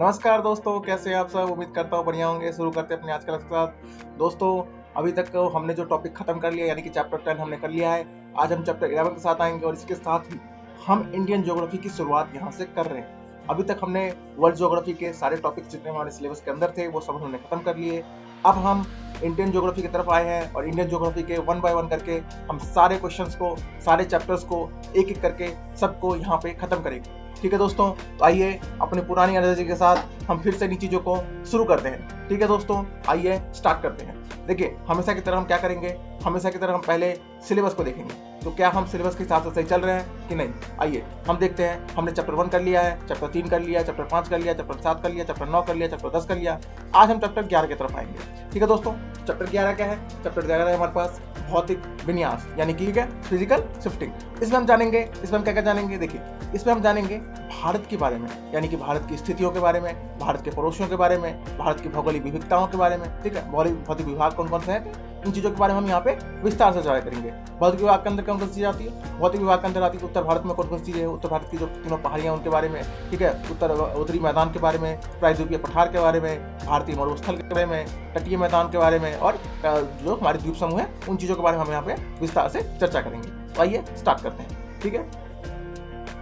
नमस्कार दोस्तों, कैसे हैं आप सब। उम्मीद करता हूँ बढ़िया होंगे। शुरू करते हैं अपने आज का साथ। दोस्तों, अभी तक हमने जो टॉपिक खत्म कर लिया यानी कि चैप्टर 10 हमने कर लिया है। आज हम चैप्टर 11 के साथ आएंगे और इसके साथ ही हम इंडियन ज्योग्राफी की शुरुआत यहाँ से कर रहे हैं। अभी तक हमने वर्ल्ड ज्योग्राफी के सारे टॉपिक्स जितने हमारे सिलेबस के अंदर थे वो सब हमने खत्म कर लिए। अब हम इंडियन ज्योग्राफी की तरफ आए हैं और इंडियन ज्योग्राफी के 1 बाय 1 करके हम सारे क्वेश्चंस को, सारे चैप्टर्स को एक एक करके सबको यहाँ पे खत्म करेंगे। ठीक है दोस्तों, तो आइए अपनी पुरानी एनर्जी के साथ हम फिर से इन चीजों को शुरू करते हैं। ठीक है दोस्तों, आइए स्टार्ट करते हैं। देखिए, हमेशा की तरह हम क्या करेंगे, हमेशा की तरह हम पहले सिलेबस को देखेंगे। तो क्या हम सिलेबस के हिसाब से सही चल रहे हैं कि नहीं, आइए हम देखते हैं। हमने चैप्टर 1 कर लिया है, चैप्टर 3 कर लिया, चैप्टर 5 कर लिया, चैप्टर 7 कर लिया, चैप्टर 9 कर लिया, चैप्टर 10 कर लिया। आज हम चैप्टर 11 की तरफ आएंगे। ठीक है दोस्तों, चैप्टर 11 क्या है? चैप्टर 11 है हमारे पास भौतिक विन्यास यानी कि क्या, फिजिकल शिफ्टिंग। इसमें हम जानेंगे, इसमें हम क्या क्या जानेंगे। देखिए, इसमें हम जानेंगे भारत के बारे में यानी कि भारत की स्थितियों के बारे में, भारत के पड़ोसियों के बारे में, भारत की भौगोलिक विविधताओं के बारे में। ठीक है, भौतिक विभाग कौन कौन से हैं, इन चीजों के बारे में हम यहाँ पे विस्तार से चर्चा करेंगे। भौतिक विभाग के अंदर कौन कौन सी चीजें आती है? भौतिक विभाग के अंदर आती है उत्तर भारत में कौन कौन सी चीजें हैं, उत्तर भारत की जो तीनों पहाड़ियां उनके बारे में। ठीक है, उत्तरी मैदान के बारे में, प्रायद्वीपीय पठार के बारे में, भारतीय मरुस्थल के बारे में, तटीय मैदान के बारे में और जो हमारे द्वीप समूह है उन चीजों के बारे में हम यहाँ पे विस्तार से चर्चा करेंगे। तो आइए स्टार्ट करते हैं। ठीक है,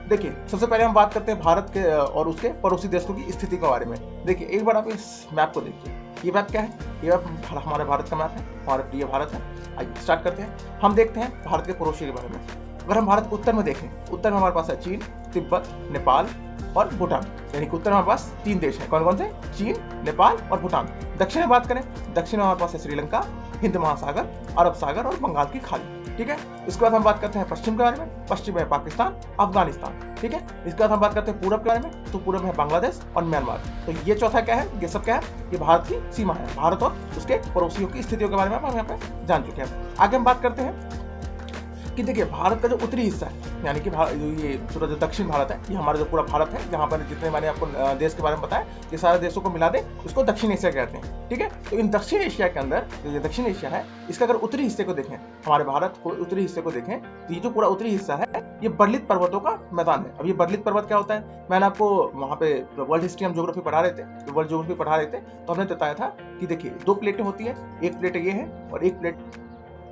देखिए सबसे पहले हम बात करते हैं भारत के और उसके पड़ोसी देशों की स्थिति के बारे में। देखिए, एक बार आप इस मैप को देखिए। ये मैप क्या है? ये मैप हमारे भारत का मैप है, हमारा प्रिय भारत है। आइए स्टार्ट करते हैं। हम देखते हैं भारत के पड़ोसी के बारे में। अगर हम भारत को उत्तर में देखें, उत्तर में हमारे पास है चीन, तिब्बत, नेपाल और भूटान। यानी कि उत्तर में हमारे पास 3 देश हैं। कौन कौन से? चीन, नेपाल और भूटान। दक्षिण में बात करें, दक्षिण में हमारे पास है श्रीलंका, हिंद महासागर, अरब सागर और बंगाल की खाड़ी। ठीक है, इसके बाद हम बात करते हैं पश्चिम के बारे में। पश्चिम में पाकिस्तान, अफगानिस्तान। ठीक है, इसके बाद हम बात करते हैं पूरब के बारे में। तो पूरब में बांग्लादेश और म्यांमार। तो ये चौथा क्या है? ये सब क्या है? ये भारत की सीमा है। भारत और उसके पड़ोसियों की स्थितियों के बारे में हम यहाँ पे जान चुके हैं। आगे हम बात करते हैं कि देखिए, भारत का जो उत्तरी हिस्सा है यानी कि ये पूरा जो दक्षिण भारत है, ये हमारा जो पूरा भारत है, जहाँ पर जितने मैंने आपको देश के बारे में बताया, ये सारे देशों को मिला दे उसको दक्षिण एशिया कहते हैं। ठीक है, तो इन दक्षिण एशिया के अंदर जो ये दक्षिण एशिया है, इसका अगर उत्तरी हिस्से को देखें, हमारे भारत को उत्तरी हिस्से को देखें, तो ये जो पूरा उत्तरी हिस्सा है ये बर्लित पर्वतों का मैदान है। अब ये बर्लित पर्वत क्या होता है? मैंने आपको वहाँ पे वर्ल्ड हिस्ट्री हम ज्योग्राफी पढ़ा रहे थे, वर्ल्ड ज्योग्राफी पढ़ा रहे थे, तो हमने बताया था कि देखिए 2 प्लेटें होती है। एक प्लेट ये है और एक प्लेट,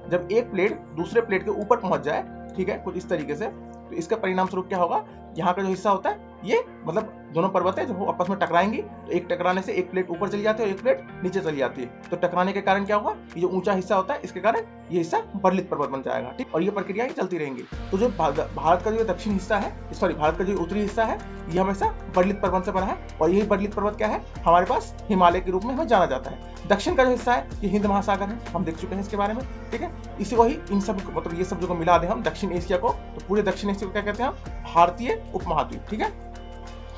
जब एक प्लेट दूसरे प्लेट के ऊपर पहुंच जाए, ठीक है, कुछ इस तरीके से, तो इसका परिणाम स्वरूप क्या होगा? यहाँ का जो हिस्सा होता है, ये मतलब दोनों पर्वत है जो आपस में टकराएंगी, तो एक टकराने से एक प्लेट ऊपर चली जाती है और एक प्लेट नीचे चली जाती है। तो टकराने के कारण क्या होगा? ये जो ऊंचा हिस्सा होता है, इसके कारण ये हिस्सा बर्लित पर्वत बन जाएगा। ठीक, और ये प्रक्रिया चलती रहेंगी। तो जो भारत का जो दक्षिण हिस्सा है, सॉरी भारत का जो उत्तरी हिस्सा है, ये हमेशा बर्लित पर्वत से बना है। और यही बर्लित पर्वत क्या है? हमारे पास हिमालय के रूप में हमें जाना जाता है। दक्षिण का जो हिस्सा है ये हिंद महासागर है, हम देख चुके हैं इसके बारे में। ठीक है, इसी को ही इन सब मतलब ये सब जो मिला दे हम दक्षिण एशिया को, तो पूरे दक्षिण एशिया को क्या कहते हैं हम? भारतीय उपमहाद्वीप। ठीक है,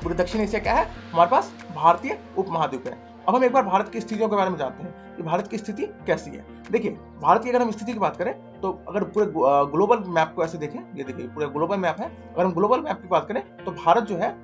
पूरे दक्षिण एशिया क्या है? हमारे पास भारतीय उपमहाद्वीप है। अब हम एक बार भारत की स्थितियों के बारे में जानते हैं कि भारत की स्थिति कैसी है। देखिए, भारत की अगर हम स्थिति की बात करें तो अगर पूरे ग्लोबल मैप को ऐसे देखें, ये देखिए पूरा ग्लोबल मैप है। अगर हम ग्लोबल मैप की बात करें तो भारत जो है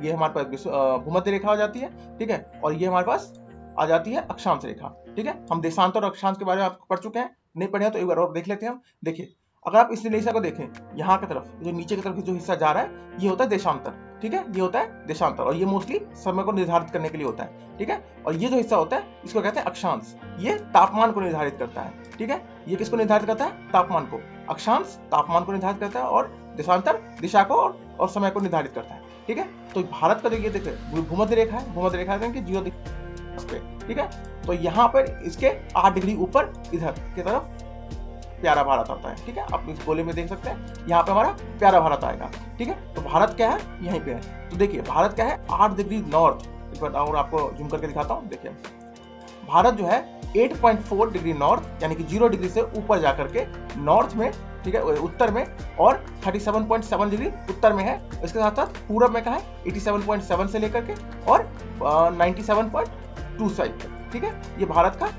ये हमारे पास भूमध्य रेखा आ जाती है। ठीक है, और ये हमारे पास आ जाती है अक्षांश रेखा। ठीक है, हम देशांतर और अक्षांश के बारे में आपको पढ़ चुके हैं, नहीं पढ़े तो एक बार और देख लेते हैं हम। देखिए, अगर आप इस रेखा को देखें, यहाँ की तरफ जो नीचे की तरफ जो हिस्सा जा रहा है ये होता है देशांतर। ठीक है, ये होता है देशांतर और ये मोस्टली समय को निर्धारित करने के लिए होता है। ठीक है, और ये जो हिस्सा होता है इसको कहते हैं अक्षांश। ये तापमान को निर्धारित करता है। ठीक है, ये किसको निर्धारित करता है? तापमान को। अक्षांश तापमान को निर्धारित करता है और देशांतर दिशा को और समय को निर्धारित करता है। ठीक है, तो भारत का जो ये देखिए भूमध्य रेखा है, भूमध्य रेखा की जीरो पे। ठीक है, तो यहाँ पर इसके 8 डिग्री ऊपर इधर की तरफ प्यारा भारत आता है। ठीक है, आप इस गोले में देख सकते हैं, यहाँ पे हमारा प्यारा भारत आएगा। ठीक है, तो भारत क्या है? यहीं पे है। तो देखिए, भारत क्या है? 8 डिग्री नॉर्थ। एक बार और आपको जूम करके दिखाता हूँ। देखिए, भारत जो है 8.4 डिग्री नॉर्थ यानी कि 0 डिग्री से ऊपर जाकर के नॉर्थ में, ठीक है, उत्तर में, और 37.7 डिग्री उत्तर में है। इसके साथ साथ पूरब में कहा है 87.7 से लेकर के और 97.2 साइड तक। ठीक है, ये भारत का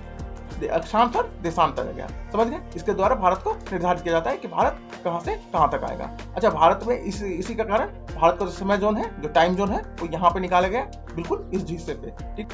अक्षांश और देशांतर है। समझ गए? इसके द्वारा भारत को निर्धारित किया जाता है कि भारत कहां से कहां तक आएगा। अच्छा, भारत में इसी का कारण भारत का जो समय जोन है, जो टाइम जोन है, वो यहाँ पे निकाला गया बिल्कुल इस हिस्से पे। ठीक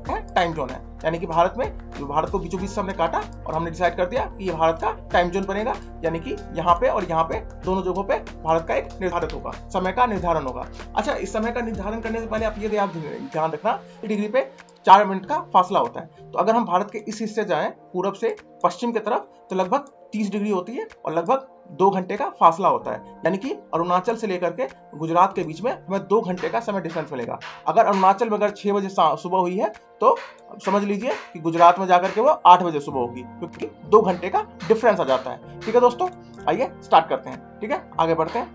है, टाइम जोन है, यानी कि भारत में जो भारत को बीचों बीच से हमने काटा और हमने डिसाइड कर दिया कि ये भारत का टाइम जोन बनेगा, यानी कि यहाँ पे और यहाँ पे दोनों जगहों पे भारत का एक निर्धारित होगा, समय का निर्धारण होगा। अच्छा, इस समय का निर्धारण करने से पहले आप ये ध्यान रखना कि डिग्री पे 4 मिनट का फासला होता है। तो अगर हम भारत के इस हिस्से जाएं पूरब से पश्चिम की तरफ तो लगभग 30 डिग्री होती है और लगभग 2 घंटे का फासला होता है, यानी कि अरुणाचल से लेकर के गुजरात के बीच में हमें 2 घंटे का समय डिफरेंस मिलेगा। अगर अरुणाचल में अगर 6 बजे सुबह हुई है तो समझ लीजिए कि गुजरात में जाकर के वो 8 बजे सुबह होगी, क्योंकि 2 घंटे का डिफरेंस आ जाता है। ठीक है दोस्तों, आइए स्टार्ट करते हैं। ठीक है, आगे बढ़ते हैं।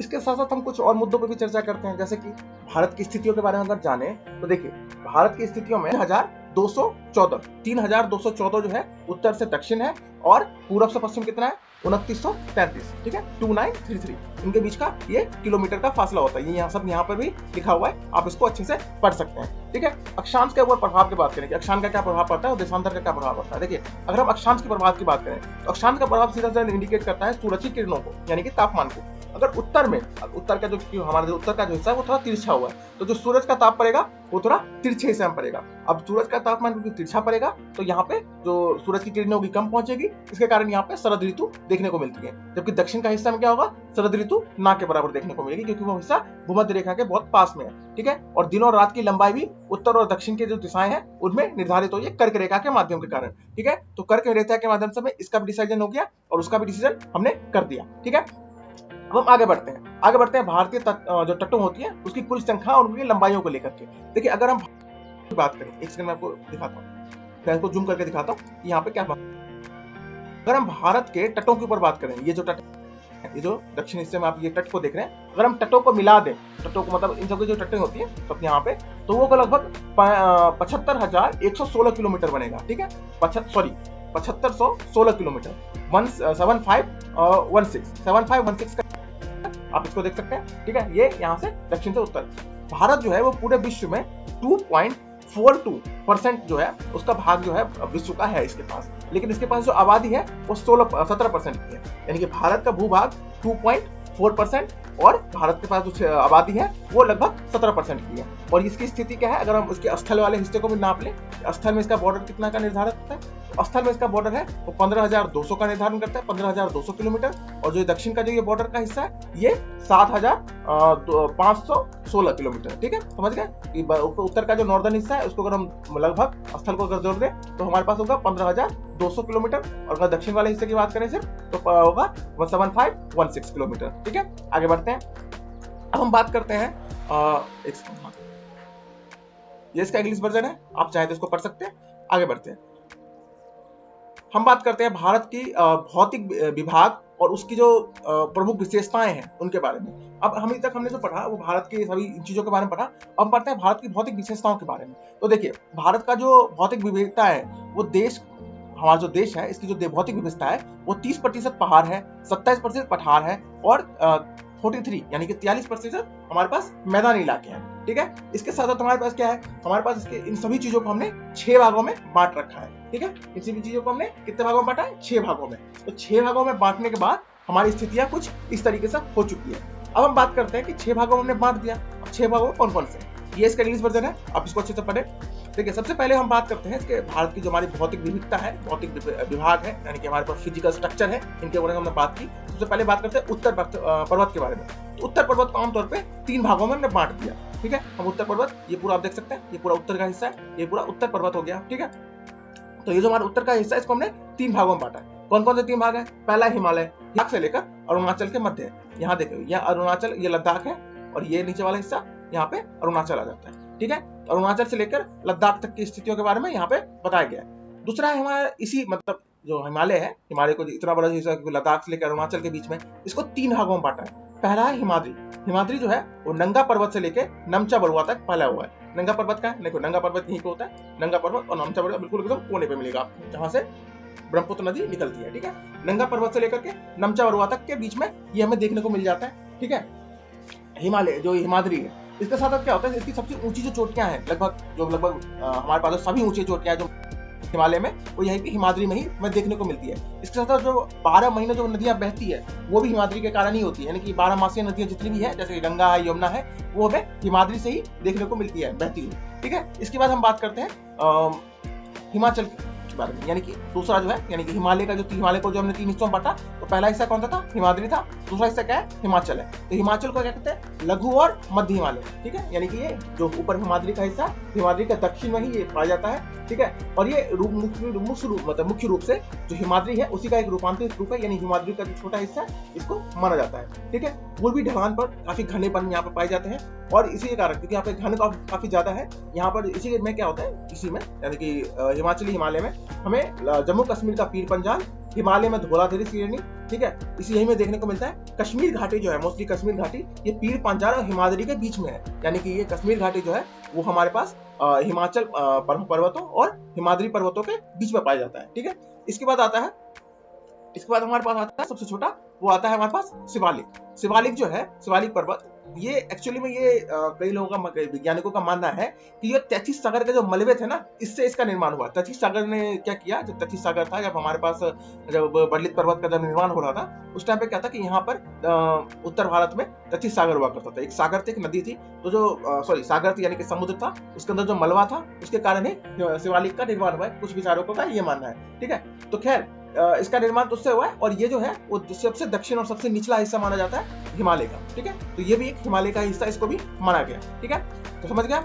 इसके साथ साथ हम कुछ और मुद्दों पर भी चर्चा करते हैं, जैसे कि भारत की स्थितियों के बारे में अगर जाने तो देखिए, भारत की स्थितियों में 3214 जो है उत्तर से दक्षिण है और पूरब से पश्चिम कितना है 2933। ठीक है, 2933 इनके बीच का ये किलोमीटर का फासला होता है। ये यहाँ पर भी लिखा हुआ है, आप इसको अच्छे से पढ़ सकते हैं। ठीक है, अक्षांश के ऊपर प्रभाव की बात करें कि अक्षांश का क्या प्रभाव पड़ता है और देशांतर का क्या प्रभाव पड़ता है। देखिए, अगर हम अक्षांश के प्रभाव की बात करें तो अक्षांश का प्रभाव सीधा इंडिकेट करता है सूरज की किरणों को, यानी कि तापमान को। अगर उत्तर का जो हमारा उत्तर का जो हिस्सा है वो थोड़ा तिरछा हुआ है, तो जो सूरज का ताप पड़ेगा वो थोड़ा तिरछे हिस्से में पड़ेगा। अब सूरज का तापमान क्योंकि तिरछा पड़ेगा तो यहाँ पे जो सूरज की किरणें होगी कम पहुंचेगी, इसके कारण यहाँ पे शरद ऋतु देखने को मिलती है। जबकि दक्षिण का हिस्सा में क्या होगा, शरद ऋतु ना के बराबर देखने को मिलेगी, क्योंकि वो हिस्सा भूमध्य रेखा के बहुत पास में है। ठीक है, और दिन और रात की लंबाई भी उत्तर और दक्षिण की जो दिशाएं हैं उनमें निर्धारित हुई है कर्क रेखा के माध्यम के कारण। ठीक है, तो कर्क रेखा के माध्यम से इसका भी डिसीजन हो गया और उसका भी डिसीजन हमने कर दिया। ठीक है, अब हम आगे बढ़ते हैं भारतीय जो तटों होती है उसकी कुल संख्या और उनकी लंबाइयों को लेकर के। देखिए, अगर हम बात करें, एक सेकंड मैं आपको दिखाता हूँ, मैं इसको जूम करके दिखाता हूँ यहाँ पे क्या बात। अगर हम भारत के तटों के ऊपर बात करें, ये जो तट है, ये जो दक्षिण हिस्से में आप ये तट को देख रहे हैं, अगर हम तटों को मिला दें, तटों को मतलब इन सब की जो तटें होती है तो यहाँ पे तो वो लगभग 75,116 किलोमीटर बनेगा। ठीक है, 7516 किलोमीटर 7516 का आप इसको देख सकते हैं। ठीक है, ये यहाँ से दक्षिण से उत्तर। भारत जो है वो पूरे विश्व में 2.42% जो है उसका भाग जो है विश्व का है इसके पास, लेकिन इसके पास जो आबादी है वो 17% की है, यानी कि भारत का भूभाग 2.4% और भारत के पास जो आबादी है वो लगभग 17% की है। और इसकी स्थिति क्या है, अगर हम उसके स्थल वाले हिस्से को भी नाप लें, स्थल में इसका बॉर्डर कितना का निर्धारित होता है, तो स्थल में इसका बॉर्डर है वो 15,200 का निर्धारण करता है, 15,200 किलोमीटर। और जो दक्षिण का जो ये बॉर्डर का हिस्सा है ये 7,516 किलोमीटर। ठीक है, समझ गए। उत्तर का जो नॉर्दर्न हिस्सा है उसको अगर हम लगभग स्थल को अगर जोड़ दें तो हमारे पास होगा 15,200 किलोमीटर, और अगर दक्षिण वाले हिस्से की बात करें सिर्फ तो होगा 7516 किलोमीटर। ठीक है, आगे बढ़ते हैं। अब हम बात करते हैं ये इसका इंग्लिश वर्जन है, आप चाहे तो इसको पढ़ सकते हैं। आगे बढ़ते हैं, हम बात करते हैं भारत की भौतिक विभाग और उसकी जो प्रमुख विशेषताएं हैं उनके बारे में। अब अभी तक हमने जो पढ़ा वो भारत की सभी चीजों के बारे में पढ़ा, अब हम पढ़ते हैं भारत की भौतिक विशेषताओं के बारे में। तो देखिए, भारत का जो भौतिक विविधता है वो हमारा जो देश है इसकी जो भौतिक विविधता है वो 30% पहाड़ है, 27% पठार है और 43 यानी कि 43% हमारे पास मैदानी इलाके हैं। ठीक है, इसके साथ साथ हमारे पास क्या है, हमारे पास इसके इन सभी चीजों को हमने 6 भागों में बांट रखा है। ठीक है, इन सभी चीजों को हमने कितने भागों में बांटा है, 6 भागों में। तो 6 भागों में बांटने के बाद हमारी स्थितियां कुछ इस तरीके से हो चुकी है। अब हम बात करते हैं कि 6 भागों में हमने बांट दिया, अब 6 भागों में कौन कौन से, ये इसका इंग्लिश वर्जन है, आप इसको अच्छे से पढ़े। देखिए, सबसे पहले हम बात करते हैं इसके भारत की जो हमारी भौतिक विविधता है, भौतिक विभाग है, यानी कि हमारे पास फिजिकल स्ट्रक्चर है, इनके बारे में हमने बात की। सबसे पहले बात करते हैं उत्तर पर्वत के बारे में। तो उत्तर पर्वत को आमतौर पे 3 भागों में हमने बांट दिया। ठीक है, हम उत्तर पर्वत, ये पूरा आप देख सकते हैं, ये पूरा उत्तर का हिस्सा है, ये पूरा उत्तर पर्वत हो गया। ठीक है, तो ये जो हमारा उत्तर का हिस्सा है इसको हमने 3 भागों में बांटा है। कौन कौन से 3 भाग है, पहला हिमालय से लेकर अरुणाचल के मध्य है, यहाँ देखो ये अरुणाचल, ये लद्दाख है, और ये नीचे वाला हिस्सा यहाँ पे अरुणाचल आ जाता है। ठीक है, तो अरुणाचल से लेकर लद्दाख तक की स्थितियों के बारे में यहाँ पे बताया गया है। दूसरा है हमारा इसी मतलब जो हिमालय है, हिमालय को इतना बड़ा हिस्सा लद्दाख से लेकर अरुणाचल के बीच में, इसको 3 भागों में बांटा है। पहला है हिमाद्री। हिमाद्री जो है वो नंगा पर्वत से लेकर नमचा बरुआ तक फैला हुआ है। नंगा पर्वत का है, देखो नंगा पर्वत यहीं पे होता है, नंगा पर्वत, और नमचा बरुआ बिल्कुल एकदम कोने पे मिलेगा आपको, जहां से ब्रह्मपुत्र नदी निकलती है। ठीक है, नंगा पर्वत से लेकर के नमचा बरुआ तक के बीच में ये हमें देखने को मिल जाता है। ठीक है, हिमालय जो हिमाद्री है, इसके साथ क्या होता है, इसकी सबसे ऊंची जो चोटियां हैं, लगभग हमारे पास सभी ऊंची चोटियां जो हिमालय में, वो यही कि हिमाद्री में ही में देखने को मिलती है। इसके साथ जो 12 महीने जो नदियां बहती है वो भी हिमाद्री के कारण ही होती है, यानी कि 12 मासीय नदियां जितनी भी है, जैसे गंगा है, यमुना है, वो हमें हिमाद्री से ही देखने को मिलती है बहती हुई। ठीक है, इसके बाद हम बात करते हैं हिमाचल के बारे में, यानी कि दूसरा जो है, यानी कि हिमालय का जो हिमालय को जो हमने 3 हिस्सों में बांटा, तो पहला हिस्सा कौन सा था? हिमाद्री था। दूसरा हिस्सा क्या है? हिमाचल है। तो हिमाचल को क्या कहते हैं? लघु और मध्य हिमालय। ठीक है, यानी कि ये जो ऊपर हिमाद्री का हिस्सा, हिमाद्री का दक्षिण में ही ये पाया जाता है। ठीक है, और ये मुख्य रूप से जो हिमाद्री है उसी का एक रूपांतरित रूप है, यानी हिमाद्री का जो छोटा हिस्सा इसको माना जाता है। ठीक है, पूर्वी ढलान पर काफी घनेपन यहाँ पर पाए जाते हैं, और इसी के कारण, क्योंकि यहाँ पे घन काफी ज्यादा है यहाँ पर, इसी में क्या होता है, इसी में यानी कि हिमाचली हिमालय में हमें जम्मू कश्मीर का पीर पंजाल, हिमालय में धौलाधारी श्रेणी, ठीक है, इसी यही में देखने को मिलता है। कश्मीर घाटी जो है, मोस्टली कश्मीर घाटी, ये पीर पंजाल और हिमाद्री के बीच में है, यानी कि ये कश्मीर घाटी जो है वो हमारे पास हिमाचल पर्वतों और हिमाद्री पर्वतों के बीच में पाया जाता है। ठीक है, इसके बाद हमारे पास आता है सबसे छोटा, वो आता है हमारे पास शिवालिक। शिवालिक जो है, शिवालिक पर्वत, ये एक्चुअली में ये कई लोगों का, वैज्ञानिकों का मानना है कि ये तैथिस सागर के जो मलबे थे ना, इससे इसका निर्माण हुआ। तैथिस सागर ने क्या किया, जब तैथिस सागर था, जब हमारे पास जब बर्लित पर्वत का जब निर्माण हो रहा था, उस टाइम पे क्या था कि यहाँ पर उत्तर भारत में तैथिस सागर हुआ करता था। एक सागर थी, एक नदी थी, तो जो सागर थी यानी कि समुद्र था, उसके अंदर जो मलबा था, उसके कारण ही शिवालिक का निर्माण हुआ है। कुछ विचारकों का ये मानना है। ठीक है, तो खैर इसका निर्माण तो उससे हुआ है, और ये जो है वो सबसे दक्षिण और सबसे निचला हिस्सा माना जाता है हिमालय का। ठीक है, तो ये भी एक हिमालय का हिस्सा, इसको भी माना गया। ठीक है, तो समझ गया,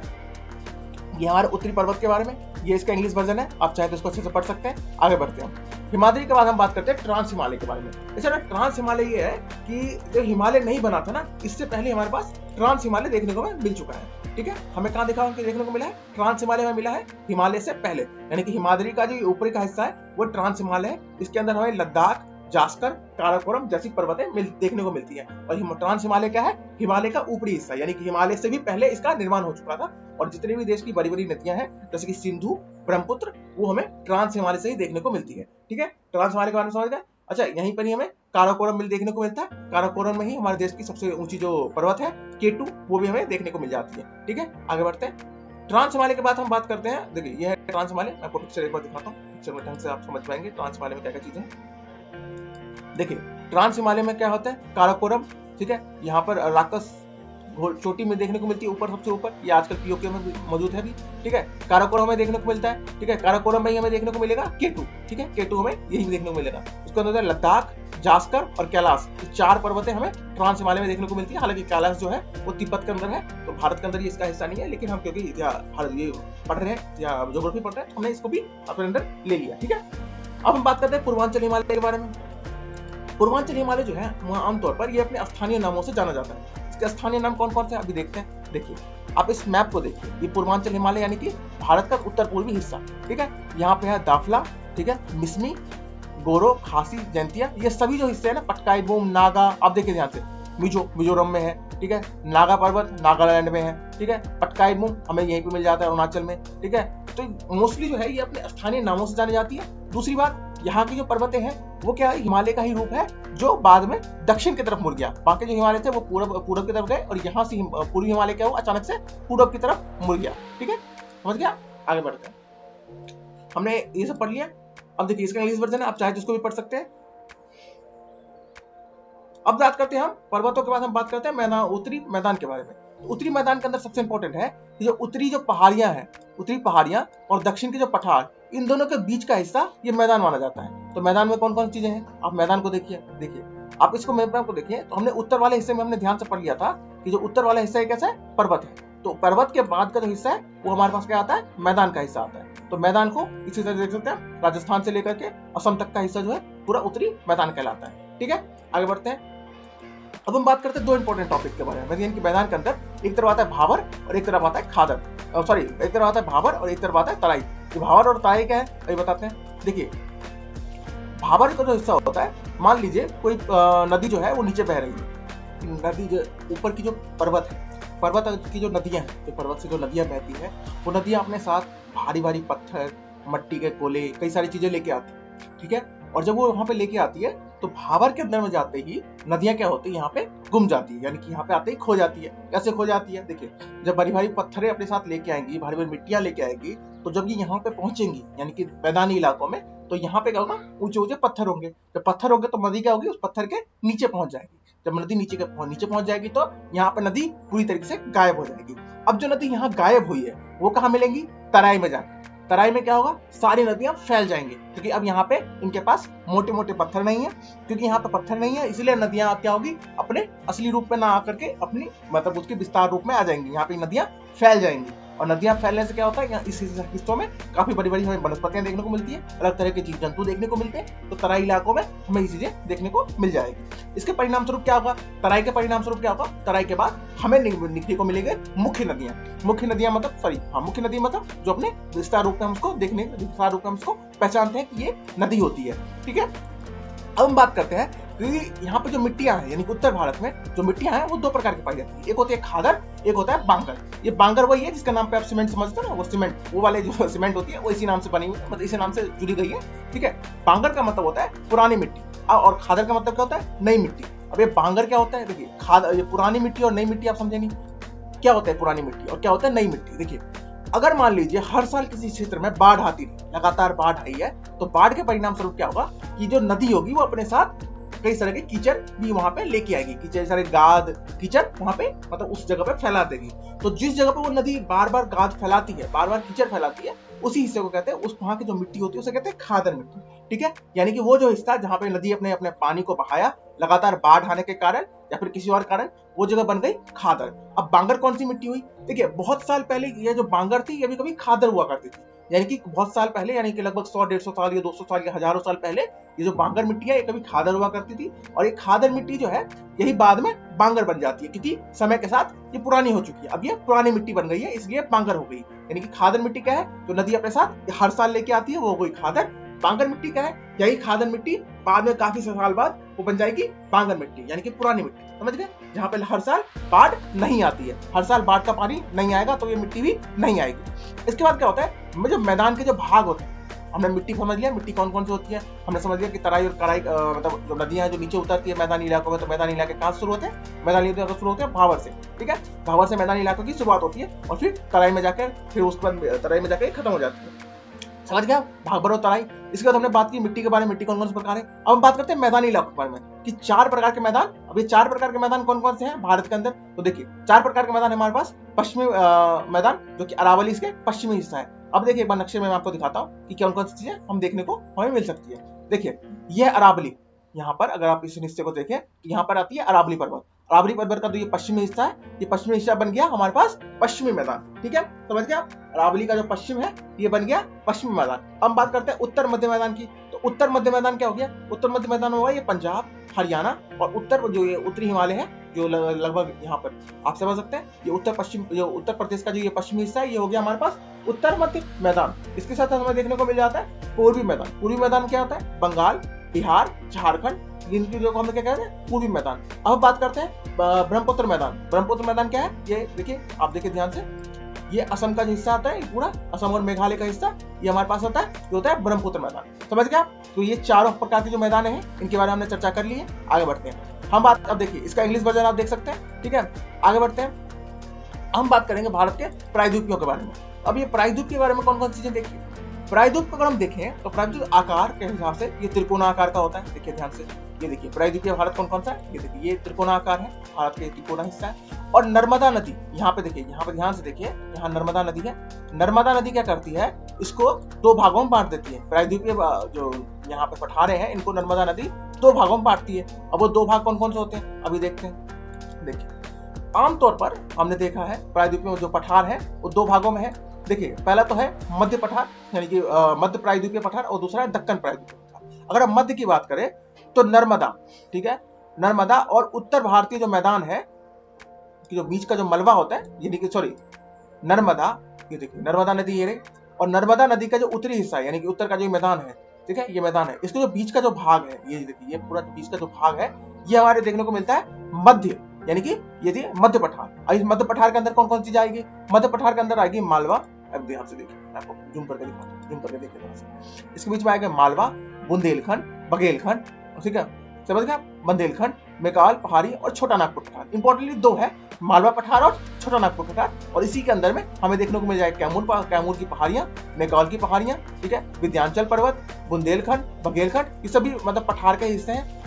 ये हमारे उत्तरी पर्वत के बारे में, ये इसका इंग्लिश वर्जन है, आप चाहे तो इसको अच्छे से पढ़ सकते हैं। आगे बढ़ते हैं, हिमाद्री के बाद हम बात करते हैं ट्रांस हिमालय के बारे में। अच्छा, ट्रांस हिमालय ये है कि जो हिमालय नहीं बना था ना, इससे पहले हमारे पास ट्रांस हिमालय देखने को मिल चुका है। ठीक है, हमें कहाँ देखने को मिला है? ट्रांस हिमालय में मिला है हिमालय से पहले, यानी कि हिमाद्री का जो ऊपरी का हिस्सा है वो ट्रांस हिमालय है। इसके अंदर हमें लद्दाख, जास्कर, काराकोरम जैसी पर्वतें देखने को मिलती है। और ट्रांस हिमालय क्या है? हिमालय का ऊपरी हिस्सा, यानी कि हिमालय से भी पहले इसका निर्माण हो चुका था। और जितने भी देश की बड़ी बड़ी नदियां हैं, जैसे कि सिंधु, ब्रह्मपुत्र, वो हमें ट्रांस हिमालय से ही देखने को मिलती है। ठीक है, ट्रांस हिमालय के बारे में समझ गए। अच्छा, यहीं पर ही हमें काराकोरम मिल देखने को मिलता है। काराकोरम में ही हमारे देश की सबसे ऊंची जो पर्वत है K2, वो भी हमें देखने को मिल जाती है। ठीक है, आगे बढ़ते हैं। ट्रांस हिमालय के बाद हम बात करते हैं, देखिए ये है ट्रांस हिमालय, मैं आपको पिक्चर एक बार दिखाता हूँ, पिक्चर में ढंग से आप समझ पाएंगे ट्रांस हिमालय में क्या क्या चीजें हैं। देखिए, ट्रांस हिमालय में क्या होता है? काराकोरम, ठीक है, यहाँ पर राकस चोटी में देखने को मिलती है, ऊपर, सबसे ऊपर, ये आजकल पीओके में मौजूद है भी। ठीक है, काराकोरम में देखने को मिलता है। ठीक है, काराकोरम में हमें देखने को मिलेगा K2। ठीक है, K2 हमें यही देखने को मिलेगा। उसके अंदर लद्दाख, जास्कर और कैलाश, ये 4 पर्वतें हमें ट्रांस हिमालय में देखने को मिलती है। हालांकि कैलाश जो है वो तिब्बत के अंदर है, तो भारत के अंदर ये इसका हिस्सा नहीं है, लेकिन हम क्योंकि ये पढ़ रहे हैं या ज्योग्राफी पढ़ रहे हैं, तो हमने इसको भी अपने अंदर ले लिया। ठीक है, अब हम बात करते हैं पूर्वांचल हिमालय के बारे में। पूर्वांचल हिमालय जो है आमतौर पर ये अपने स्थानीय नामों से जाना जाता है। इसके स्थानीय नाम कौन कौन से अभी देखते हैं। देखिए, आप इस मैप को देखिए, ये पूर्वांचल हिमालय यानी कि भारत का उत्तर पूर्वी हिस्सा। ठीक है, यहाँ पे है दाफला, ठीक है, मिसमी, गोरो, खासी, जैंतिया, ये सभी जो हिस्से हैं ना, पटकाई-बूम, नागा, आप देखिए ध्यान से, मिजोरम में है। ठीक है, नागा पर्वत नागालैंड में है। ठीक है, पटकाई-बूम हमें यहीं पे मिल जाता है अरुणाचल में। ठीक है, तो मोस्टली जो है ये अपने स्थानीय नामों से जानी जाती है। दूसरी बात, यहाँ की जो पर्वतें हैं वो क्या है? हिमालय का ही रूप है, जो बाद में दक्षिण की तरफ मुड़ गया। बाकी जो हिमालय थे वो पूर्व की तरफ गए, और यहाँ से पूर्वी हिमालय क्या हुआ? अचानक से पूर्व की तरफ मुड़ गया। ठीक है, समझ गया? आगे बढ़ते हैं, हमने ये सब पढ़ लिया। अब देखिए, इसका इंग्लिश वर्जन है, आप चाहे तो इसको भी पढ़ सकते हैं। अब बात करते हैं हम पर्वतों के बाद हम बात करते हैं उत्तरी मैदान के बारे में। तो उत्तरी मैदान के अंदर सबसे इंपॉर्टेंट है कि जो उत्तरी जो पहाड़ियां हैं, उत्तरी पहाड़ियां और दक्षिण के जो पठार, इन दोनों के बीच का हिस्सा ये मैदान माना जाता है। तो मैदान में कौन कौन चीजें हैं? आप मैदान को देखिए, आप इसको मैप को देखिए, तो हमने उत्तर वाले हिस्से में हमने ध्यान से पढ़ लिया था कि जो उत्तर वाला हिस्सा है कैसा है? पर्वत है। तो पर्वत के बाद का जो हिस्सा है वो हमारे पास क्या आता है? मैदान का हिस्सा आता है। तो मैदान को इसी तरह देख सकते हैं, राजस्थान से लेकर के असम तक का हिस्सा जो है पूरा उत्तरी मैदान कहलाता है। ठीक है, आगे बढ़ते हैं। अब हम बात करते हैं 2 इंपॉर्टेंट टॉपिक के बारे में। यानी कि मैदान के अंदर एक तरफ आता है भाबर और एक तरफ आता है खादर, एक तरफ आता है भाबर और एक तरफ आता है तराई। तो भाबर और तराई क्या है ये बताते हैं। देखिए, भाबर का जो हिस्सा होता है, मान लीजिए कोई नदी जो है वो नीचे बह रही है, नदी जो ऊपर की जो पर्वत है, पर्वत की जो नदियां हैं, जो पर्वत से जो नदियां बहती हैं, वो नदियां अपने साथ भारी भारी पत्थर, मट्टी के कोले, कई सारी चीजें लेके आती है। ठीक है, और जब वो वहां पे लेके आती है तो भाबर के अंदर में जाते ही नदियां क्या होती है, यहाँ पे गुम जाती है, यानी कि यहाँ पे आते ही खो जाती है। कैसे खो जाती है, देखिए जब भारी भारी पत्थरें अपने साथ लेके आएंगी, भारी भारी मिट्टियां लेके आएगी, तो जब ये यहाँ पे पहुंचेंगी यानी कि मैदानी इलाकों में, तो यहाँ पे क्या होगा, ऊंचे ऊंचे पत्थर होंगे। जब पत्थर होंगे तो नदी क्या होगी, उस पत्थर के नीचे पहुंच जाएगी। जब नदी नीचे पहुंच जाएगी तो यहाँ पे नदी पूरी तरीके से गायब हो जाएगी। अब जो नदी यहाँ गायब हुई है वो कहाँ मिलेंगी, तराई में जाकर। तराई में क्या होगा, सारी नदियां फैल जाएंगी, क्योंकि अब यहाँ पे इनके पास मोटे मोटे पत्थर नहीं है। क्योंकि यहाँ पे पत्थर नहीं है इसलिए नदियां क्या होगी, अपने असली रूप में ना आकर के अपनी मतलब उसके विस्तार रूप में आ जाएंगी। यहाँ पे नदियां फैल जाएंगी, और नदियां फैलने से क्या होता है, यहाँ इस हिस्सों में काफी बड़ी बड़ी हमें वनस्पतियां देखने को मिलती है, अलग तरह के जीव जंतु देखने को मिलते हैं। तो तराई इलाकों में हमें ये चीजें देखने को मिल जाएगी। इसके परिणाम स्वरूप क्या होगा, तराई के परिणाम स्वरूप क्या होगा, तराई के बाद हमें देखने को मिलेंगे मुख्य नदियां। मुख्य नदियां मतलब मुख्य नदी मतलब जो अपने विस्तार रूप में हम उसको विस्तार रूप में हम उसको पहचानते हैं कि ये नदी होती है। ठीक है, अब हम बात करते हैं कि यहाँ पे जो मिट्टियां हैं, यानी कि उत्तर भारत में जो मिट्टियां हैं वो दो प्रकार की पाई जाती है। एक होती है खादर, एक होता है बांगर। ये बांगर वही है जिसका नाम पे आप सीमेंट समझते हो ना, वो सीमेंट, वो वाले जो सीमेंट होती है वो इसी नाम से बनी हुई है, मतलब इसी नाम से जुड़ी गई है। ठीक है, बांगर का मतलब होता है पुरानी मिट्टी, और खादर का मतलब क्या होता है, नई मिट्टी। अब ये बांगर क्या होता है, देखिए ये पुरानी मिट्टी और नई मिट्टी आप समझे नहीं, क्या होता है पुरानी मिट्टी और क्या होता है नई मिट्टी। देखिए अगर मान लीजिए हर साल किसी क्षेत्र में बाढ़ आती है, लगातार बाढ़ आई है, तो बाढ़ के परिणाम स्वरूप क्या होगा कि जो नदी होगी वो अपने साथ कई तरह के कीचड़ भी वहां पे लेके आएगी, कीचड़ सारे गाद कीचड़ वहां पे मतलब उस जगह पे फैला देगी। तो जिस जगह पे वो नदी बार बार गाद फैलाती है, बार बार कीचड़ फैलाती है, उसी हिस्से को कहते हैं, उस वहां की जो मिट्टी होती है उसे कहते हैं खादर मिट्टी। ठीक है, यानी कि वो जो हिस्सा जहाँ पे नदी अपने अपने पानी को बहाया लगातार बाढ़ आने के कारण या फिर किसी और कारण, वो जगह बन गई खादर। अब बांगर कौन सी मिट्टी हुई, देखिए बहुत साल पहले ये जो बांगर थी ये भी कभी खादर हुआ करती थी, यानी कि बहुत साल पहले, यानी कि लगभग 100-150 साल या 200 साल या हजारों साल पहले ये जो बांगर मिट्टी है ये कभी खादर हुआ करती थी। और ये खादर मिट्टी जो है यही बाद में बांगर बन जाती है, क्योंकि समय के साथ ये पुरानी हो चुकी है, अब ये पुरानी मिट्टी बन गई है इसलिए बांगर हो गई। यानी कि खादर मिट्टी क्या है, जो नदी अपने साथ हर साल लेके आती है वो हो गई खादर। बांगर मिट्टी क्या है, यही खादर मिट्टी बाद में काफी साल बाद वो बन जाएगी बांगर मिट्टी, यानी कि पुरानी मिट्टी। समझ गए, जहाँ पे हर साल बाढ़ नहीं आती है, हर साल बाढ़ का पानी नहीं आएगा तो ये मिट्टी भी नहीं आएगी। इसके बाद क्या होता है, जो मैदान के जो भाग होते हैं, हमने मिट्टी समझ लिया, मिट्टी कौन कौन सी होती है, हमने समझ लिया कि तराई और कराई मतलब जो नदियां जो नीचे उतरती है मैदानी इलाकों में, तो मैदानी इलाके कहाँ शुरू होते हैं, मैदानी इलाके शुरू होते हैं भावर से। ठीक है, भावर से मैदानी इलाकों की शुरुआत होती है और फिर तराई में जाकर, फिर उसके बाद तराई में जाकर खत्म हो जाती है। समझ गया, भाबर और तराई। इसके बाद हमने बात की मिट्टी के बारे में, मिट्टी कौन कौन से प्रकार है। अब हम बात करते हैं मैदानी इलाकों के बारे में कि 4 प्रकार के मैदान। अब ये 4 प्रकार के मैदान कौन कौन से हैं भारत के अंदर, तो देखिए 4 प्रकार के मैदान हमारे पास। पश्चिमी मैदान जो कि अरावली इसके पश्चिमी हिस्सा है। अब देखिए एक बार नक्शे में मैं आपको दिखाता हूँ कि कौन कौन सी चीजें हम देखने को हमें मिल सकती है। देखिए यह अरावली, यहाँ पर अगर आप इस हिस्से को देखें तो यहाँ पर आती है अरावली पर्वत। अरावली पर्वत का तो ये पश्चिमी हिस्सा है, ये पश्चिमी हिस्सा बन गया हमारे पास पश्चिमी मैदान। ठीक है, समझ गया, अरावली का जो पश्चिम है ये बन गया पश्चिमी मैदान। हम बात करते हैं उत्तर मध्य मैदान की, तो उत्तर मध्य मैदान क्या हो गया, उत्तर मध्य मैदान होगा ये पंजाब, हरियाणा और उत्तर जो ये उत्तरी हिमालय है, जो लगभग यहाँ पर आप समझ सकते हैं, ये उत्तर पश्चिम जो उत्तर प्रदेश का जो ये पश्चिमी हिस्सा है ये हो गया हमारे पास उत्तर मध्य मैदान। इसके साथ हमें देखने को मिल जाता है पूर्वी मैदान। पूर्वी मैदान क्या होता है, बंगाल, बिहार, झारखंड, इनकी जो हम क्या कहते हैं पूर्वी मैदान। अब बात करते हैं ब्रह्मपुत्र मैदान। ब्रह्मपुत्र मैदान क्या है, ये देखिए, आप देखिए ध्यान से, ये असम का हिस्सा आता है, पूरा असम और मेघालय का हिस्सा ये हमारे पास होता है, ये होता है ब्रह्मपुत्र मैदान। समझ गया, तो ये 4 प्रकार के जो मैदान है इनके बारे में हमने चर्चा कर ली है। आगे बढ़ते हैं हम बात, अब देखिए इसका इंग्लिश वर्जन आप देख सकते हैं। ठीक है, आगे बढ़ते हैं, हम बात करेंगे भारत के प्रायद्वीपों के बारे में। अब ये प्रायद्वीप के बारे में कौन कौन सी चीजें देखिए। प्रायद्वीप को अगर हम देखें तो प्रायद्वीप आकार के हिसाब से ये त्रिकोणाकार का होता है। देखिए ध्यान से, ये देखिए प्रायद्वीपीय भारत कौन कौन सा है, ये देखिए ये त्रिकोणाकार है, भारत के त्रिकोणा हिस्सा है। और नर्मदा नदी यहाँ पे देखिए, यहाँ पे ध्यान से देखिए, यहाँ नर्मदा नदी है। नर्मदा नदी क्या करती है, इसको 2 भागों में बांट देती है। प्रायद्वीपीय जो यहाँ पे पठारे हैं इनको नर्मदा नदी 2 भागों में बांटती है। अब वो 2 भाग कौन कौन से होते हैं अभी देखते हैं। देखिए आमतौर पर हमने देखा है प्रायद्वीपीय में जो पठार है वो 2 भागों में है। देखिए पहला तो है मध्य पठार, यानी कि मध्य प्रायद्वीपीय पठार, और दूसरा है दक्कन प्रायद्वीपीय पठार। अगर हम मध्य की बात करें तो नर्मदा, ठीक है, नर्मदा और उत्तर भारतीय जो मैदान है कि जो बीच का जो मलबा होता है, यानी कि सॉरी नर्मदा, ये देखिए नर्मदा नदी ये रही, और नर्मदा नदी का जो उत्तरी हिस्सा है यानी कि उत्तर का जो मैदान है, ठीक है, ये मैदान है, इसके जो बीच का जो भाग है, ये देखिए ये पूरा बीच का जो भाग है ये हमारे देखने को मिलता है मध्य, यानी कि ये थी मध्य पठार। इस मध्य पठार के अंदर कौन कौन सी चीज आएगी, मध्य पठार के अंदर आएगी मालवा। अब ध्यान से देखिए, मैं आपको जूम करके दिखाता हूं, जूम करके देखिए। इसके बीच में आएगा मालवा, बुंदेलखंड, बघेलखंड, ठीक है, समझ गया? बुंदेलखंड, मेकाल पहाड़ी और छोटा नागपुर पठार। इंपॉर्टेंटली दो है, मालवा पठार और छोटा नागपुर पठार। और इसी के अंदर में हमें देखने को मिल जाएगा कैमूर की पहाड़ियां, मेकाल की पहाड़ियां, ठीक है, विंध्याचल पर्वत, बुंदेलखंड, बघेलखंड, ये सभी मतलब पठार के हिस्से हैं।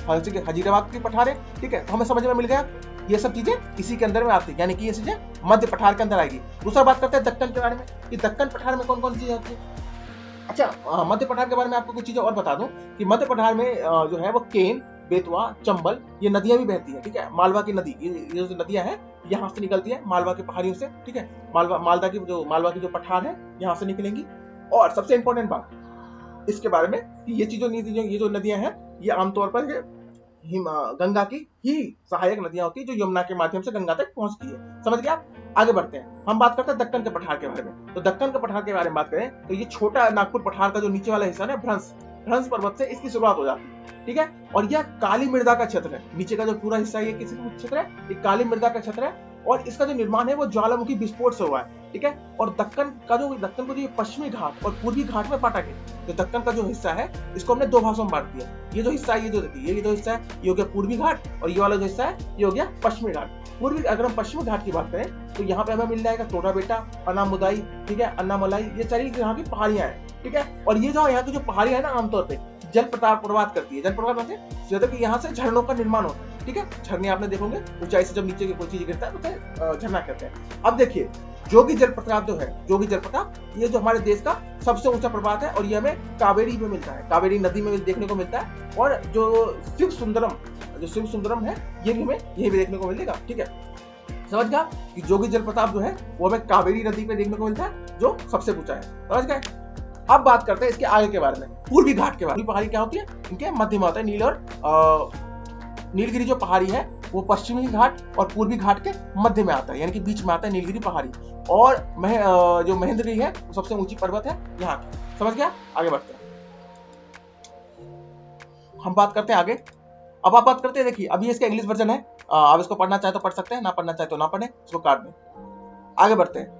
हजीराबाद की पठार है, ठीक है। तो हमें समझ में मिल गया ये सब चीजें इसी के अंदर में आती है, यानी कि ये चीजें मध्य पठार के अंदर आएगी। दूसरा बात करते हैं दक्कन के बारे में कि दक्कन पठार में कौन कौन सी चीजें होती है। अच्छा, मध्य पठार के बारे में आपको कुछ चीजें और बता दूं कि मध्य पठार में जो है वो केन, बेतवा, चंबल, ये नदियां भी बहती है, ठीक है। मालवा की नदी, ये जो नदियां हैं यहाँ से निकलती है मालवा की पहाड़ियों से, ठीक है। मालवा की जो पठार है यहाँ से निकलेंगी। और सबसे इंपॉर्टेंट बात इसके बारे में कि ये जो नदियां हैं ये आमतौर पर गंगा की ही सहायक नदियां होती है जो यमुना के माध्यम से गंगा तक पहुंचती है। समझ गया? आगे बढ़ते हैं, हम बात करते हैं दक्कन के पठार के बारे में। तो दक्कन के पठार के बारे में बात करें तो ये छोटा नागपुर पठार का जो नीचे वाला हिस्सा है भ्रंश पर्वत से इसकी शुरुआत हो जाती है, ठीक है। और यह काली मृदा का क्षेत्र है। नीचे का जो पूरा हिस्सा ये किस क्षेत्र है? ये काली मृदा का क्षेत्र है। और इसका जो निर्माण है वो ज्वालामुखी विस्फोट से हुआ है, ठीक है। और दक्कन को जो पश्चिमी घाट और पूर्वी घाट में बांटा गया। तो दक्कन का जो हिस्सा है इसको हमने दो भागों में बांट दिया। ये जो हिस्सा है ये जो हिस्सा है ये हो गया पूर्वी घाट, और ये वाला जो हिस्सा है ये हो गया पश्चिमी घाट। अगर हम पश्चिमी घाट की बात करें तो यहाँ पे हमें मिल जाएगा टोडा बेटा, अन्नामुदाई, ठीक है, अन्नामलाई, ये सारी यहाँ की पहाड़ियां हैं, ठीक है। और ये जो यहाँ की जो पहाड़ियां है ना आमतौर पे जल प्रवाह करती है। जल प्रवाह से यहाँ से झरनों का निर्माण होता है, ठीक है। झरने आपने देखोगे ऊंचाई से जब नीचे की कोई चीज गिरता है तो झरना कहते हैं। अब देखिए जोगी जलप्रपात जो है, जोगी जलप्रपात ये जो हमारे देश का सबसे ऊंचा प्रपात है और ये हमें कावेरी में मिलता है, कावेरी नदी में देखने को मिलता है। और जो शिव सुंदरम है ये भी हमें यही भी देखने को मिलेगा, ठीक है। समझ गया कि जोगी जलप्रपात जो है वो हमें कावेरी नदी पे देखने को मिलता है जो सबसे ऊंचा है। समझ गए? अब बात करते हैं इसके आगे के बारे में, पूर्वी घाट के बारे में। पहाड़ी क्या होती है? इनके मध्य में होता है। नील और नीलगिरी जो पहाड़ी है वो पश्चिमी घाट और पूर्वी घाट के मध्य में आता है, यानी कि बीच में आता है नीलगिरी पहाड़ी। और जो महेंद्रगिरी है वो सबसे ऊंची पर्वत है यहाँ की। समझ गया? आगे बढ़ते हैं, हम बात करते हैं आगे। अब आप बात करते हैं, देखिए अभी इसका इंग्लिश वर्जन है, आप इसको पढ़ना चाहे तो पढ़ सकते हैं, ना पढ़ना चाहे तो ना पढ़े, इसको काट दें। आगे बढ़ते हैं,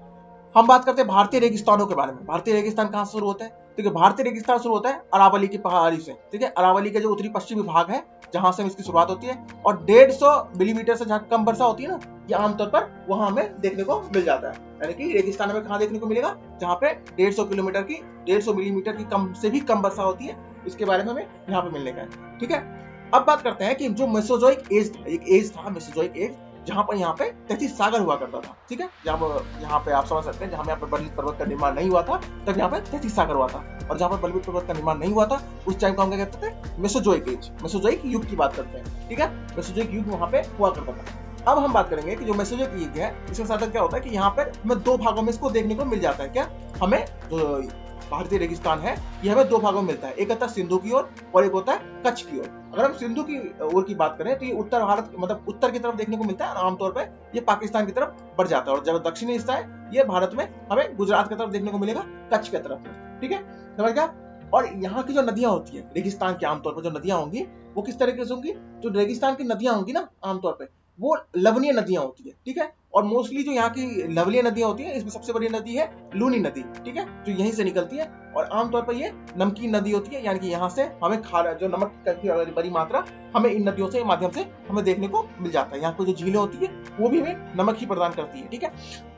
हम बात करते हैं भारतीय रेगिस्तानों के बारे में। भारतीय रेगिस्तान कहाँ से शुरू होता है? ठीक है, भारतीय रेगिस्तान शुरू होता है अरावली की पहाड़ी से, ठीक है। अरावली का जो उत्तरी पश्चिमी भाग है जहां से इसकी शुरुआत होती है। और 150 मिलीमीटर से जहां कम वर्षा होती है ना, ये आमतौर पर वहां हमें देखने को मिल जाता है। यानी कि रेगिस्तान में कहाँ देखने को मिलेगा? जहां पे 150 मिलीमीटर की कम से भी कम वर्षा होती है। इसके बारे में हमें यहाँ पे मिलने का है, ठीक है। अब बात करते हैं कि जो मेसोजोइक एज था, एक एज था मेसोजोइक एज, जहां पर यहाँ पे तैतीस सागर हुआ करता था, ठीक है। यहाँ पे आप समझ सकते हैं, जहां यहाँ पर बलवित पर्वत का निर्माण नहीं हुआ था तब यहाँ पे तैतीस सागर हुआ था। और जहां पर बलवित पर्वत का निर्माण नहीं हुआ था उस टाइम को हम क्या कहते थे? मेसोजोइक एज, मेसोजोइक युग की बात करते हैं, ठीक है। मेसोजोइक युग वहां पे हुआ करता था। अब हम बात करेंगे कि जो मेसोजोइक युग है इसके साथ क्या होता है कि यहाँ पर हमें दो भागों में इसको देखने को मिल जाता है। क्या हमें जो भारतीय रेगिस्तान है ये हमें दो भागों में मिलता है, एक होता है सिंधु की ओर और एक होता है कच्छ की ओर। अगर हम सिंधु की ओर की बात करें तो ये उत्तर भारत मतलब उत्तर की तरफ देखने को मिलता है, आमतौर पर ये पाकिस्तान की तरफ बढ़ जाता है। और जब दक्षिणी हिस्सा है ये भारत में हमें गुजरात की तरफ देखने को मिलेगा, कच्छ की तरफ, ठीक है। समझ गया? और यहाँ की जो नदियां होती है रेगिस्तान के, आमतौर पर जो नदियां होंगी वो किस तरीके से होंगी? जो रेगिस्तान की नदियां होंगी ना आमतौर पर वो लवणीय नदियां होती है, ठीक है। और मोस्टली जो यहाँ की लवणीय नदियां होती है इसमें सबसे बड़ी नदी है लूनी नदी, ठीक है, जो यहीं से निकलती है। और आमतौर पर ये नमकीन नदी होती है, यानी कि यहाँ से हमें जो नमक की बड़ी मात्रा हमें इन नदियों से माध्यम से हमें देखने को मिल जाता है। यहाँ पर जो झीलें होती है वो भी हमें नमक ही प्रदान करती है, ठीक है।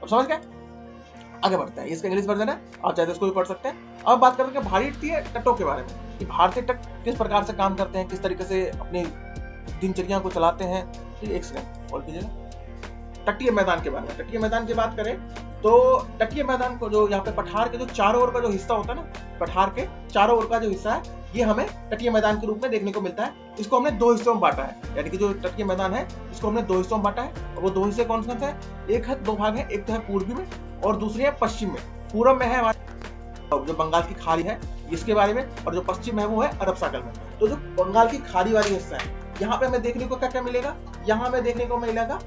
अब समझ गए? आगे बढ़ते हैं, इसका इंग्लिश वर्जन है, आप चाहे तो इसको भी पढ़ सकते हैं। अब बात करते हैं भारतीय तटों के बारे में कि भारतीय तट किस प्रकार से काम करते हैं, किस तरीके से अपनी दिनचर्या को चलाते हैं। एक सेकंड और कीजिएगा। तटीय मैदान के बारे में, तटीय मैदान की बात करें तो तटीय मैदान को जो यहाँ पे पठार के जो चारों ओर का जो हिस्सा होता है ना, पठार के चारों ओर का जो हिस्सा है ये हमें तटीय मैदान के रूप में देखने को मिलता है। इसको हमने दो हिस्सों में बांटा है, यानी कि जो तटीय मैदान है इसको हमने दो हिस्सों में बांटा है। और वो दो हिस्से कौन से हैं? एक है, दो भाग है, एक तो है पूर्वी में और दूसरी है पश्चिम में। पूर्व में है हमारे जो बंगाल की खाड़ी है इसके बारे में, और जो पश्चिम है वो है अरब सागर में। तो जो बंगाल की खाड़ी वाली हिस्सा है यहाँ पे हमें देखने को क्या क्या मिलेगा? यहाँ हमें देखने को मिलेगा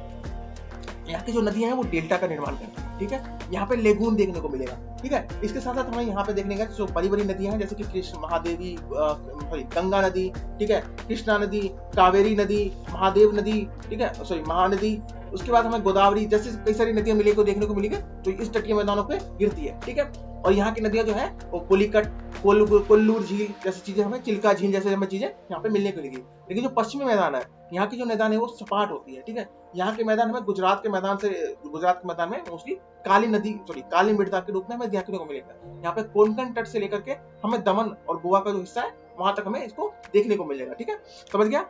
यहाँ की जो नदियां हैं वो डेल्टा का निर्माण करती है, ठीक है। यहाँ पे लेगून देखने को मिलेगा, ठीक है। इसके साथ साथ हमें यहाँ पे देखने का जो बड़ी बड़ी नदियां हैं जैसे कि कृष्ण महादेवी गंगा नदी, ठीक है, कृष्णा नदी, कावेरी नदी, महादेव नदी, ठीक है, सॉरी महानदी, उसके बाद हमें गोदावरी जैसे कई सारी नदियां मिलेगी को देखने को मिलेगी, तो इस तटीय मैदानों पे गिरती है। ठीक है, और यहाँ की नदियां जो है वो पुलिकट, कोल्लूर झील जैसी चीजें, हमें चिल्का झील जैसे हमें चीजें यहाँ पे मिलने को मिलेगी। लेकिन जो पश्चिमी मैदान है, यहाँ की जो मैदान है वो सपाट होती है। ठीक है, यहाँ के मैदान हमें गुजरात के मैदान में मोस्टली काली मृदा के रूप में हमें देखने को मिलेगा। यहाँ पे कोंकण तट से लेकर के हमें दमन और गोवा का जो हिस्सा है वहां तक हमें इसको देखने को मिलेगा। ठीक है, समझ गया?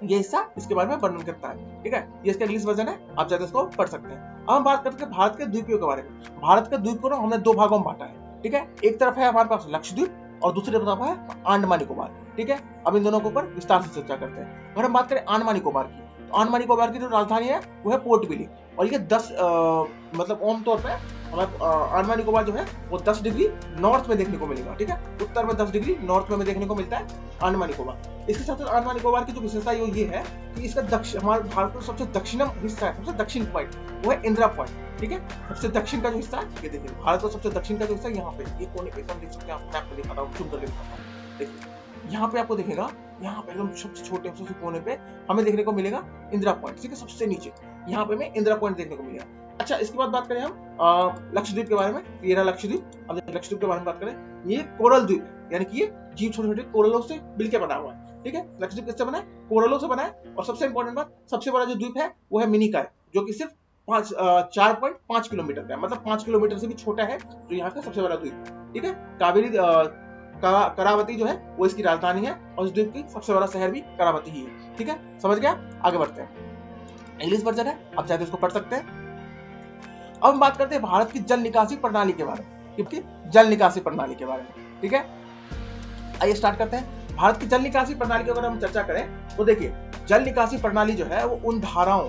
ये हिस्सा इसके बारे में वर्णन करता है। ठीक है, ये इसका इंग्लिश वर्जन है, आप चाहे तो इसको पढ़ सकते हैं। अब हम बात करते हैं भारत के द्वीपों के बारे में। भारत के द्वीप को हमने दो भागों में बांटा है। ठीक है, एक तरफ है हमारे पास लक्षद्वीप और दूसरी तरफ है अंडमान निकोबार। ठीक है, अब इन दोनों के ऊपर विस्तार से चर्चा करते हैं। अगर हम बात करें अंडमान निकोबार की, तो अंडमान निकोबार की जो राजधानी है वो है पोर्ट विली, और ये 10 मतलब आमतौर पर अंडमान निकोबार जो है वो 10 डिग्री नॉर्थ में देखने को मिलेगा। ठीक है, उत्तर में 10 डिग्री नॉर्थ में हमें देखने को मिलता है अंडमान निकोबार। इसके साथ अंडमान निकोबार की जो विशेषता ये है कि इसका हमारे भारत का सबसे दक्षिणम हिस्सा है, सबसे दक्षिण पॉइंट वो है इंदिरा पॉइंट। ठीक है, सबसे दक्षिण का जो हिस्सा है ये देखिए, भारत का सबसे दक्षिण का जो हिस्सा यहाँ पे, ये कोने पे एकदम देख सकते हैं आप, मैं आपको दिखाता हूँ, जूम करके दिखाता हूँ। देखिए यहाँ पे आपको दिखेगा, यहाँ पे एकदम सबसे छोटे सबसे कोने पे हमें देखने को मिलेगा इंदिरा पॉइंट। ठीक है, सबसे नीचे यहाँ पे हमें इंदिरा पॉइंट देखने को मिलेगा। अच्छा, इसके बाद बात करें हम लक्षद्वीप के बारे में, ये रहा लक्षद्वीप। अब लक्षद्वीप के बारे में बात करें, ये कोरल द्वीप, यानी कि ये जीव छोटे छोटे कोरलों से मिलकर बना हुआ है। ठीक है, लक्षद्वीप किससे बना है? कोरलों से बना है। और सबसे इंपॉर्टेंट बात, सबसे बड़ा जो द्वीप है वो है मिनिकॉय, जो कि सिर्फ 4.5 किलोमीटर का है, मतलब 5 किलोमीटर से भी छोटा है, जो यहाँ का सबसे बड़ा द्वीप। ठीक है, करावती जो है वो इसकी राजधानी है, और इस द्वीप की सबसे बड़ा शहर भी करावती ही है। ठीक है, समझ गया? आगे बढ़ते हैं। इंग्लिश वर्जन है, आप चाहे तो इसको पढ़ सकते हैं। अब हम बात करते हैं भारत की जल निकासी प्रणाली के बारे में, क्योंकि जल निकासी प्रणाली के बारे में। ठीक है, आइए स्टार्ट करते हैं। भारत की जल निकासी प्रणाली की अगर हम चर्चा करें तो देखिए, जल निकासी प्रणाली जो है वो उन धाराओं,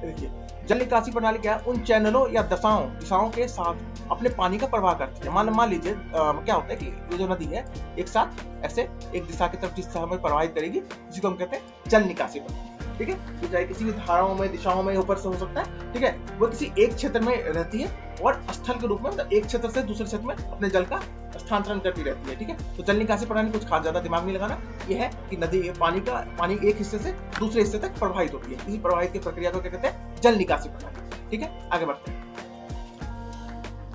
देखिए जल निकासी प्रणाली क्या है, उन चैनलों या दिशाओं के साथ अपने पानी का प्रवाह करती है। मान लीजिए क्या होता है कि ये जो नदी है एक साथ ऐसे एक दिशा की तरफ जिस दिशा में प्रवाहित करेगी, जिसको हम कहते हैं जल निकासी प्रणाली। ठीक है, ये चाहे किसी भी धाराओं में, दिशाओं में ऊपर से हो सकता है। ठीक है, वो किसी एक क्षेत्र में रहती है और स्थल के रूप में, मतलब एक क्षेत्र से दूसरे क्षेत्र में अपने जल का स्थानांतरण करती रहती है। ठीक है, तो जल निकासी प्रणाली कुछ खास ज्यादा दिमाग में लगाना, ये है कि नदी पानी एक हिस्से से दूसरे हिस्से तक प्रवाहित होती है। इसी प्रवाहित की प्रक्रिया को क्या कहते हैं? जल निकासी प्रणाली। ठीक है, आगे बढ़ते हैं।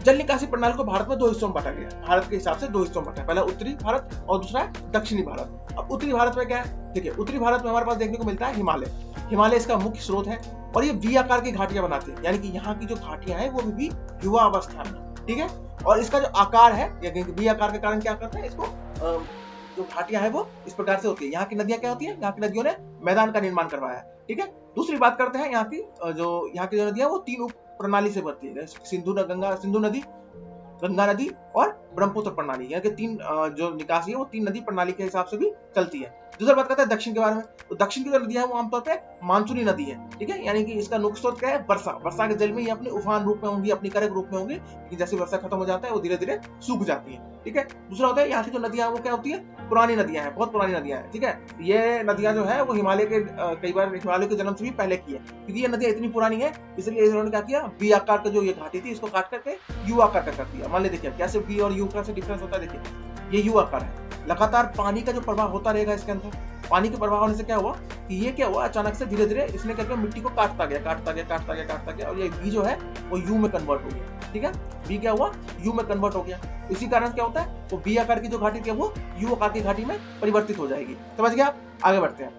जल निकासी प्रणाली को भारत में दो हिस्सों में बांटा गया, भारत के हिसाब से दो हिस्सों में बांटा है। पहला उत्तरी भारत और दूसरा है दक्षिणी भारत। अब उत्तरी भारत में क्या है? देखिए, उत्तरी भारत में हमारे पास देखने को मिलता है हिमालय इसका मुख्य स्रोत है, और ये वी आकार की घाटियां बनाती है, यानी कि यहाँ की जो घाटियां हैं वो भी युवा अवस्था में। ठीक है, और इसका जो आकार है, वी आकार के कारण क्या करते हैं इसको, जो घाटियां है वो इस प्रकार से होती है। यहाँ की नदियां क्या होती है? यहाँ की नदियों ने मैदान का निर्माण करवाया है। ठीक है, दूसरी बात करते हैं यहाँ की जो नदियां वो 3 उप प्रणाली से बनती है, सिंधु नदी, गंगा नदी और ब्रह्मपुत्र प्रणाली, यानी कि 3 जो निकासी है वो 3 नदी प्रणाली के हिसाब से भी चलती है। दूसरी बात करते हैं दक्षिण के बारे में, तो दक्षिण की जो नदियां है वो आमतौर पे मानसूनी नदी है। ठीक है, यानी कि इसका मुख्य स्रोत क्या है? वर्षा के जल में ये अपने उफान रूप में होंगी, अपनी करक रूप में होंगी, लेकिन जैसे वर्षा खत्म हो जाता है वो धीरे धीरे सूख जाती है। ठीक है, दूसरा होता है यहाँ की जो नदियां वो क्या होती है? पुरानी नदियां हैं, बहुत पुरानी नदियां हैं। ठीक है, ये नदियां जो है वो हिमालय के कई बार हिमालय के जन्म से भी पहले की है, क्योंकि ये नदियां इतनी पुरानी है, इसलिए इन्होंने क्या किया, वी आकार का जो ये घाटी थी इसको काट करके यू आकार का कर दिया। मान लीजिए कैसे वी और यू का डिफरेंस होता है, देखिए ये यू आकार है, लगातार पानी का जो प्रवाह होता रहेगा इसके अंदर, पानी के प्रवाह होने से क्या हुआ कि ये क्या हुआ, अचानक से धीरे धीरे इसने करके मिट्टी को काटता गया, और ये वी जो है वो यू में कन्वर्ट हो गया। ठीक है, वी क्या हुआ? यू में कन्वर्ट हो गया। इसी कारण क्या होता है, वो वी आकार की जो घाटी थी वो यू आकार की घाटी में परिवर्तित हो जाएगी। समझ गया? आगे बढ़ते हैं।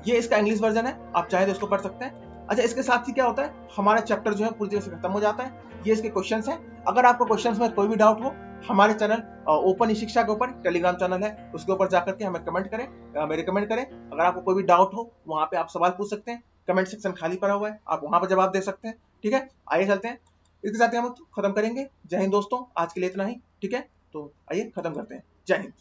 ये इसका इंग्लिश वर्जन है, आप चाहे तो इसको पढ़ सकते हैं। अच्छा, इसके साथ ही क्या होता है, हमारा चैप्टर जो है पूरी तरह से खत्म हो जाता है। ये इसके क्वेश्चंस हैं। अगर आपको क्वेश्चंस में कोई भी डाउट हो, हमारे चैनल ओपन ई शिक्षा के ऊपर टेलीग्राम चैनल है, उसके ऊपर जाकर के हमें कमेंट करें, हमें रिकमेंड करें। अगर आपको कोई भी डाउट हो वहां पे आप सवाल पूछ सकते हैं, कमेंट सेक्शन खाली पड़ा हुआ है, आप वहां पर जवाब दे सकते हैं। ठीक है, आइए चलते हैं, इसके साथ ही हम खत्म करेंगे। जय हिंद दोस्तों, आज के लिए इतना ही। ठीक है, तो आइए खत्म करते हैं। जय हिंद।